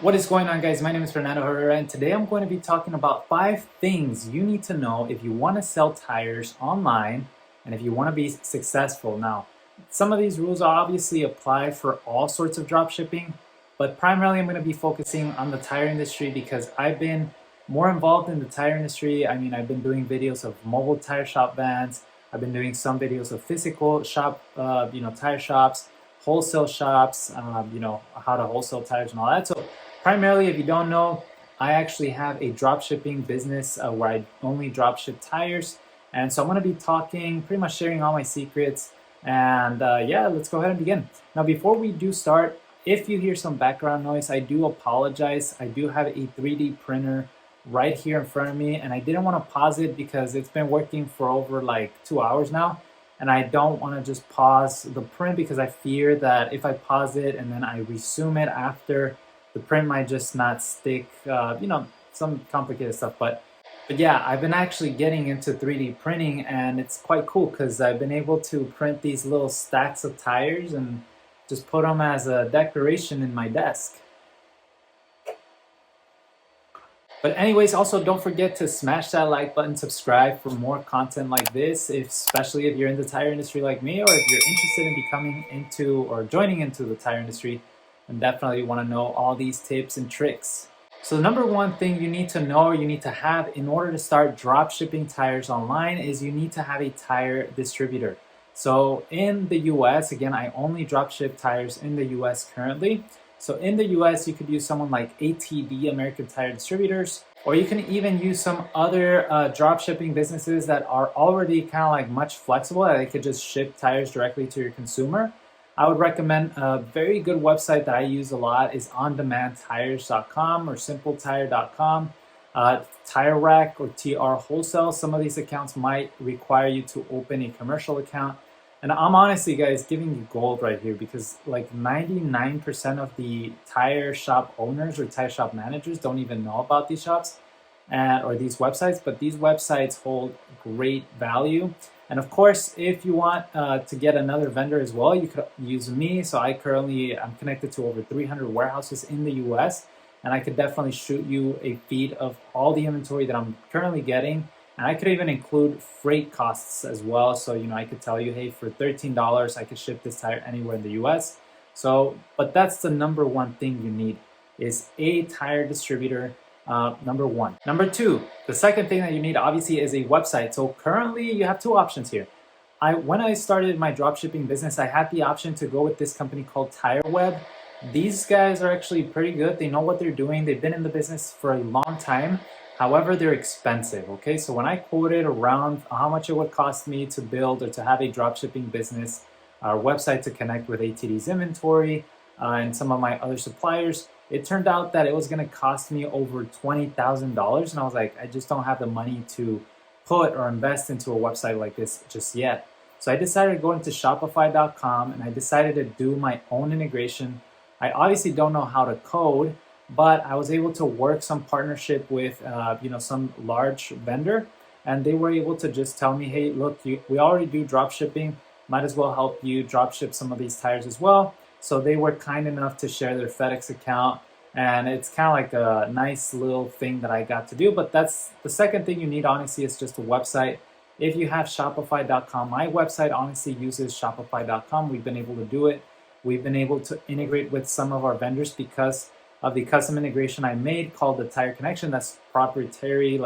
What is going on, guys? My name is Fernando Herrera, and today I'm going to be talking about 5 things you need to know if you want to sell tires online and if you want to be successful. Now, some of these rules obviously apply for all sorts of drop shipping, but primarily I'm going to be focusing on the tire industry because I've been more involved in the tire industry. I mean, I've been doing videos of mobile tire shop vans. I've been doing some videos of physical shop, tire shops, wholesale shops, how to wholesale tires and all that. So primarily, if you don't know, I actually have a drop shipping business where I only drop ship tires. And so I'm going to be talking, pretty much sharing all my secrets. And yeah, let's go ahead and begin. Now, before we do start, if you hear some background noise, I do apologize. I do have a 3D printer right here in front of me, and I didn't want to pause it because it's been working for over like 2 hours now. And I don't want to just pause the print because I fear that if I pause it and then I resume it after, the print might just not stick, some complicated stuff. But yeah, I've been actually getting into 3D printing, and it's quite cool because I've been able to print these little stacks of tires and just put them as a decoration in my desk. But anyways, also don't forget to smash that like button, subscribe for more content like this, especially if you're in the tire industry like me, or if you're interested in becoming into or joining into the tire industry, and definitely want to know all these tips and tricks. So the number one thing you need to know or you need to have in order to start drop shipping tires online is you need to have a tire distributor. So in the US, again, I only drop ship tires in the US currently. So in the US, you could use someone like ATD, American Tire Distributors, or you can even use some other drop shipping businesses that are already kind of like much flexible, that they could just ship tires directly to your consumer. I would recommend a very good website that I use a lot is ondemandtires.com or simpletire.com. Tire Rack or TR Wholesale, some of these accounts might require you to open a commercial account. And I'm honestly, guys, giving you gold right here because like 99% of the tire shop owners or tire shop managers don't even know about these shops or these websites, but these websites hold great value. And of course, if you want to get another vendor as well, you could use me. So I'm connected to over 300 warehouses in the US, and I could definitely shoot you a feed of all the inventory that I'm currently getting. And I could even include freight costs as well. So, I could tell you, hey, for $13, I could ship this tire anywhere in the US. So, but that's the number one thing you need is a tire distributor, number one. Number two, the second thing that you need obviously is a website. So currently you have two options here. When I started my dropshipping business, I had the option to go with this company called TireWeb. These guys are actually pretty good. They know what they're doing. They've been in the business for a long time. However, they're expensive, okay? So when I quoted around how much it would cost me to build or to have a dropshipping business, our website to connect with ATD's inventory and some of my other suppliers, it turned out that it was gonna cost me over $20,000. And I was like, I just don't have the money to put or invest into a website like this just yet. So I decided to go into Shopify.com and I decided to do my own integration. I obviously don't know how to code, but I was able to work some partnership with, some large vendor, and they were able to just tell me, hey, look, we already do drop shipping, might as well help you drop ship some of these tires as well. So they were kind enough to share their FedEx account, and it's kind of like a nice little thing that I got to do. But that's the second thing you need, honestly, is just a website. If you have Shopify.com, my website honestly uses Shopify.com. We've been able to do it. We've been able to integrate with some of our vendors because of the custom integration I made called the Tire Connection. That's proprietary.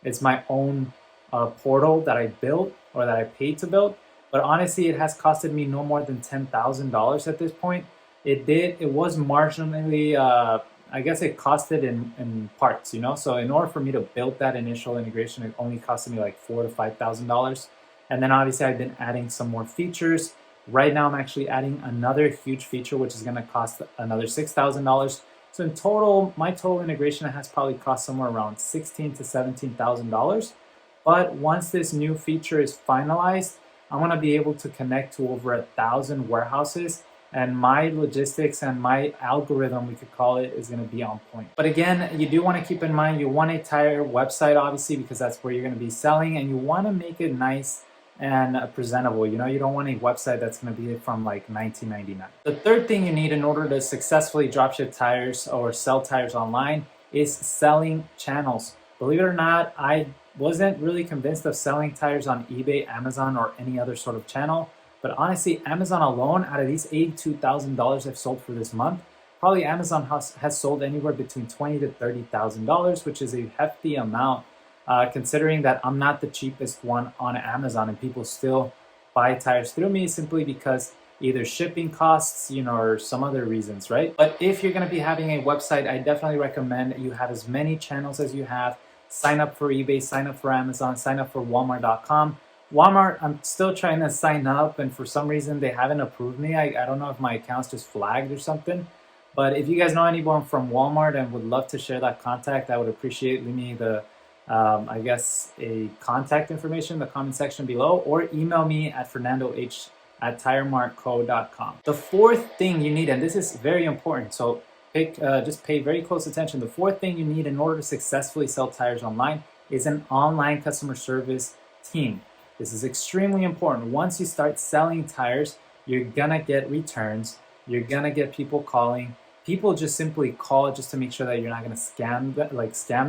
It's my own portal that I built or that I paid to build. But honestly, it has costed me no more than $10,000 at this point. It was marginally, I guess it costed in parts, So in order for me to build that initial integration, it only costed me like $4,000 to $5,000. And then obviously I've been adding some more features. Right now I'm actually adding another huge feature, which is gonna cost another $6,000. So in total, my total integration has probably cost somewhere around $16,000 to $17,000. But once this new feature is finalized, I'm gonna be able to connect to over 1,000 warehouses, and my logistics and my algorithm, we could call it, is gonna be on point. But again, you do wanna keep in mind, you want a tire website, obviously, because that's where you're gonna be selling, and you wanna make it nice and presentable. You know, you don't want a website that's going to be from like 1999. The third thing you need in order to successfully dropship tires or sell tires online is selling channels. Believe it or not, I wasn't really convinced of selling tires on eBay, Amazon, or any other sort of channel. But honestly, Amazon alone, out of these $82,000 I've sold for this month, probably Amazon has sold anywhere between $20,000 to $30,000, which is a hefty amount, considering that I'm not the cheapest one on Amazon, and people still buy tires through me simply because either shipping costs, you know, or some other reasons, right? But if you're going to be having a website, I definitely recommend you have as many channels as you have. Sign up for eBay, sign up for Amazon, sign up for Walmart.com. Walmart, I'm still trying to sign up, and for some reason they haven't approved me. I don't know if my account's just flagged or something. But if you guys know anyone from Walmart and would love to share that contact, I would appreciate. Leave me the, I guess, a contact information in the comment section below, or email me at fernandoh@tiremartco.com. The fourth thing you need, and this is very important, so just pay very close attention. The fourth thing you need in order to successfully sell tires online is an online customer service team. This is extremely important. Once you start selling tires, you're gonna get returns. You're gonna get people calling. People just simply call just to make sure that you're not gonna scam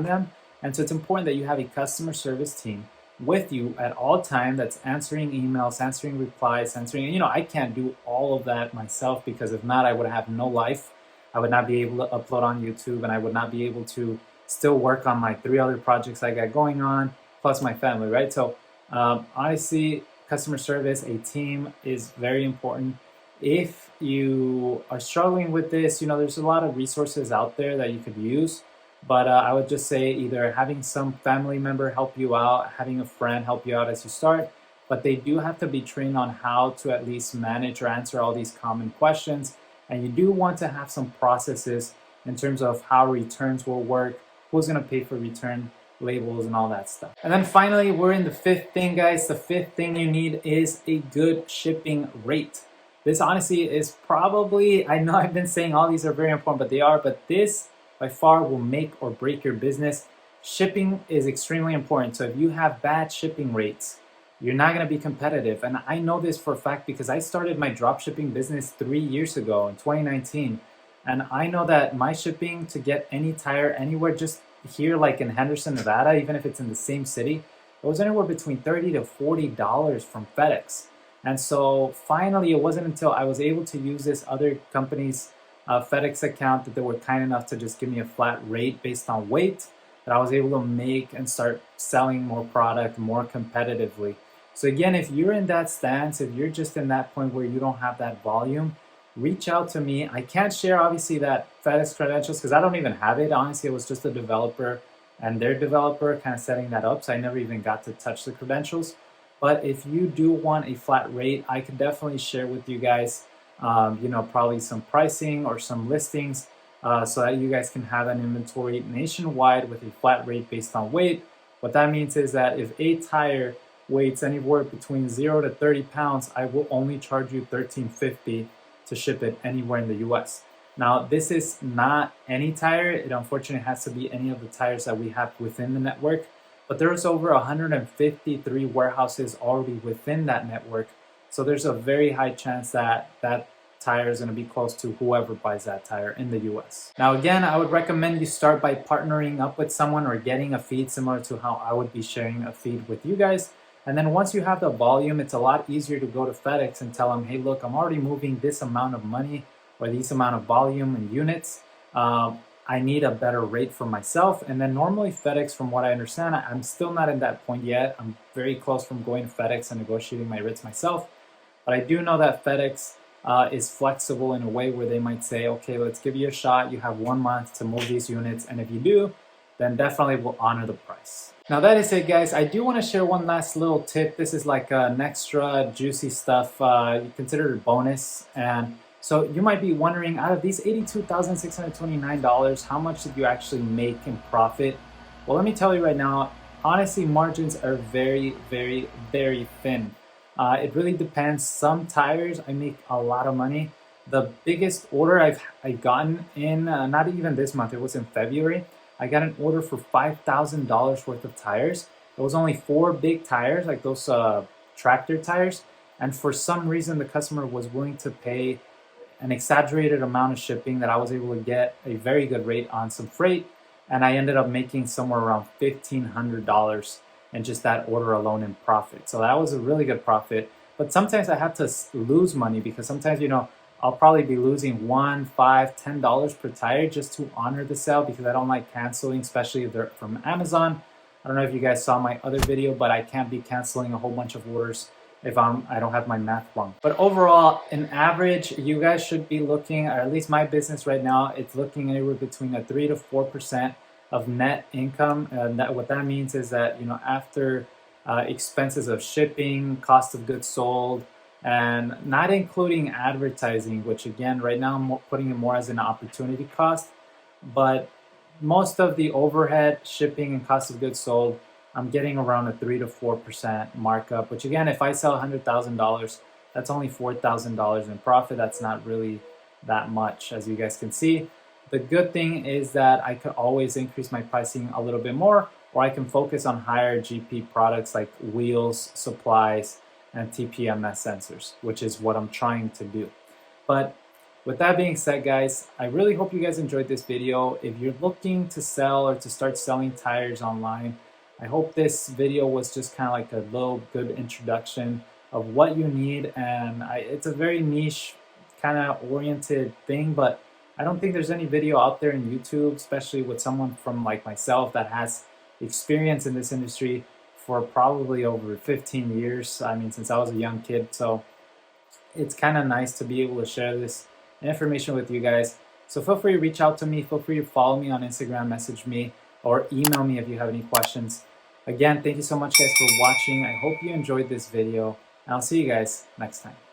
them. And so it's important that you have a customer service team with you at all time that's answering emails, answering replies, answering. You know, I can't do all of that myself, because if not, I would have no life. I would not be able to upload on YouTube, and I would not be able to still work on my 3 other projects I got going on, plus my family, right? So honestly, customer service, a team is very important. If you are struggling with this, you know, there's a lot of resources out there that you could use. But I would just say either having some family member help you out, having a friend help you out as you start. But they do have to be trained on how to at least manage or answer all these common questions. And you do want to have some processes in terms of how returns will work, who's going to pay for return labels and all that stuff. And then finally, we're in the fifth thing, guys. The fifth thing you need is a good shipping rate. This honestly is probably, I know I've been saying all these are very important, but they are, but this by far will make or break your business. Shipping is extremely important. So if you have bad shipping rates, you're not going to be competitive. And I know this for a fact because I started my dropshipping business 3 years ago in 2019. And I know that my shipping to get any tire anywhere, just here like in Henderson, Nevada, even if it's in the same city, it was anywhere between $30 to $40 from FedEx. And so finally, it wasn't until I was able to use this other company's FedEx account that they were kind enough to just give me a flat rate based on weight, that I was able to make and start selling more product more competitively. So again, if you're in that stance, if you're just in that point where you don't have that volume, reach out to me. I can't share obviously that FedEx credentials because I don't even have it. Honestly, it was just a developer and their developer kind of setting that up. So I never even got to touch the credentials. But if you do want a flat rate, I could definitely share with you guys, probably some pricing or some listings so that you guys can have an inventory nationwide with a flat rate based on weight. What that means is that if a tire weighs anywhere between 0 to 30 pounds, I will only charge you $13.50 to ship it anywhere in the US. Now, this is not any tire. It unfortunately has to be any of the tires that we have within the network. But there's over 153 warehouses already within that network. So there's a very high chance that that tire is going to be close to whoever buys that tire in the US. Now, again, I would recommend you start by partnering up with someone or getting a feed similar to how I would be sharing a feed with you guys. And then once you have the volume, it's a lot easier to go to FedEx and tell them, hey, look, I'm already moving this amount of money or this amount of volume and units. I need a better rate for myself. And then normally FedEx, from what I understand, I'm still not in that point yet. I'm very close from going to FedEx and negotiating my rates myself. But I do know that FedEx is flexible in a way where they might say, okay, let's give you a shot. You have 1 month to move these units. And if you do, then definitely we'll honor the price. Now that is it, guys. I do want to share one last little tip. This is like an extra juicy stuff. You consider it a bonus. And so you might be wondering, out of these $82,629, how much did you actually make in profit? Well, let me tell you right now, honestly, margins are very, very, very thin. It really depends. Some tires, I make a lot of money. The biggest order I've gotten in, not even this month, it was in February. I got an order for $5,000 worth of tires. It was only 4 big tires, like those tractor tires. And for some reason, the customer was willing to pay an exaggerated amount of shipping that I was able to get a very good rate on some freight. And I ended up making somewhere around $1,500 in just that order alone in profit. So that was a really good profit. But sometimes I had to lose money because sometimes, I'll probably be losing $1, $5, $10 per tire just to honor the sale because I don't like canceling, especially if they're from Amazon. I don't know if you guys saw my other video, but I can't be canceling a whole bunch of orders if I don't have my math wrong. But overall, in average, you guys should be looking, or at least my business right now, it's looking anywhere between a 3 to 4% of net income. And what that means is that, after expenses of shipping, cost of goods sold, and not including advertising, which again, right now I'm putting it more as an opportunity cost, but most of the overhead, shipping, and cost of goods sold, I'm getting around a 3 to 4% markup, which again, if I sell $100,000, that's only $4,000 in profit. That's not really that much, as you guys can see. The good thing is that I could always increase my pricing a little bit more, or I can focus on higher GP products like wheels, supplies, and TPMS sensors, which is what I'm trying to do. But with that being said, guys, I really hope you guys enjoyed this video. If you're looking to sell or to start selling tires online, I hope this video was just kind of like a little good introduction of what you need. And it's a very niche kind of oriented thing, but I don't think there's any video out there in YouTube, especially with someone from like myself that has experience in this industry for probably over 15 years. I mean, since I was a young kid. So it's kind of nice to be able to share this information with you guys. So feel free to reach out to me. Feel free to follow me on Instagram, message me, or email me if you have any questions. Again, thank you so much, guys, for watching. I hope you enjoyed this video, and I'll see you guys next time.